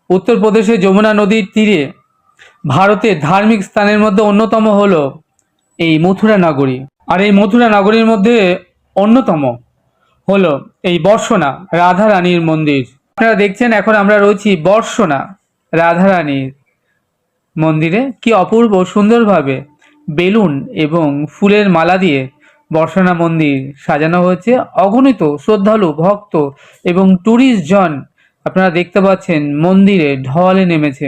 উত্তরপ্রদেশের যমুনা নদীর তীরে ভারতের ধার্মিক স্থানের মধ্যে অন্যতম হলো এই মথুরা নগরী। আর এই মথুরা নগরীর মধ্যে অন্যতম হলো এই বর্ষনা রাধা রানীর মন্দির। আপনারা দেখছেন এখন আমরা রয়েছি বর্ষনা রাধা রানীর মন্দিরে। কি অপূর্ব সুন্দরভাবে বেলুন এবং ফুলের মালা দিয়ে বর্ষনা মন্দির সাজানো হয়েছে। অগণিত শ্রদ্ধালু ভক্ত এবং ট্যুরিস্ট জন আপনারা দেখতে পাচ্ছেন মন্দিরে ঢলে নেমেছে।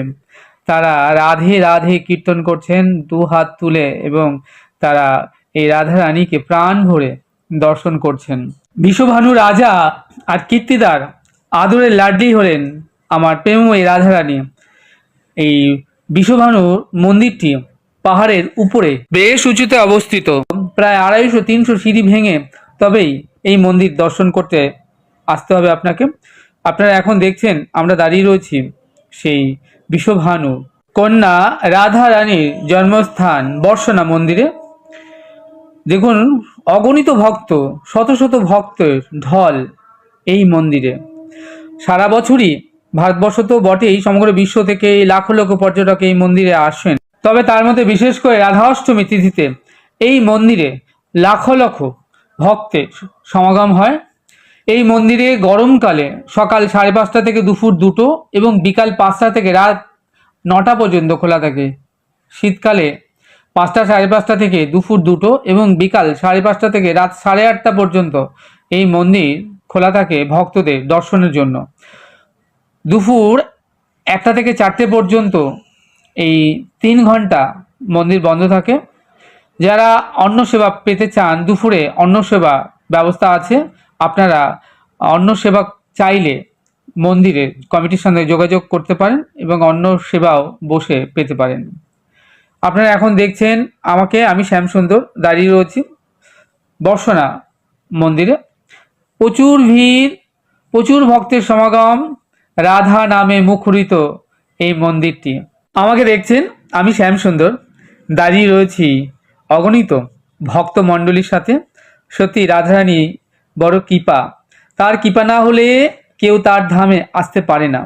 তারা রাধে রাধে কীর্তন করছেন দু হাত তুলে এবং তারা এই রাধা রানীকে প্রাণ ভরে দর্শন করছেন। বিশ্বভানু রাজা আর কীর্তিদার আদরের লাডলি হলেন আমার প্রেমময়ী রাধা রানী। এই বিশ্বভানু মন্দিরটি পাহাড়ের উপরে বেশ উঁচুতে অবস্থিত। প্রায় 250-300 সিঁড়ি ভেঙে তবেই এই মন্দির দর্শন করতে আসতে হবে আপনাকে। আপনারা এখন দেখছেন আমরা দাঁড়িয়ে রয়েছি সেই বিশ্বভানু কন্যা রাধা রানীর জন্মস্থান বর্ষনা মন্দিরে। দেখুন অগণিত ভক্ত, শত শত ভক্তের ঢল এই মন্দিরে। সারা বছরই ভারতবর্ষ তো বটেই, সমগ্র বিশ্ব থেকে লাখো লাখো পর্যটক এই মন্দিরে আসেন। তবে তার মধ্যে বিশেষ করে রাধা অষ্টমী তিথিতে এই মন্দিরে লাখো লাখো ভক্তের সমাগম হয়। এই মন্দিরে গরমকালে সকাল 5:30 থেকে দুপুর 2টো এবং বিকাল 5টা থেকে রাত 9টা পর্যন্ত খোলা থাকে। শীতকালে 5টা 5:30 থেকে দুপুর 2টো এবং বিকাল 5:30 থেকে রাত 8:30 পর্যন্ত এই মন্দির খোলা থাকে ভক্তদের দর্শনের জন্য। দুপুর 1টা থেকে 4টে পর্যন্ত এই 3 ঘন্টা মন্দির বন্ধ থাকে। যারা অন্ন সেবা পেতে চান দুপুরে অন্ন সেবা ব্যবস্থা আছে। আপনারা অন্ন সেবা চাইলে মন্দিরের কমিটির সঙ্গে যোগাযোগ করতে পারেন এবং অন্ন সেবাও বসে পেতে পারেন। আপনারা এখন দেখছেন আমি শ্যামসুন্দর দাঁড়িয়ে রয়েছি বর্ষনা মন্দিরে। প্রচুর ভিড়, প্রচুর ভক্তের সমাগম, রাধা নামে মুখরিত এই মন্দিরটি। আমাকে দেখছেন আমি শ্যামসুন্দর দাঁড়িয়ে রয়েছি অগণিত ভক্তমণ্ডলীর সাথে। সত্যি রাধারানী বড় কৃপা, তার কৃপা না হলে কেউ তার ধামে আসতে পারে না।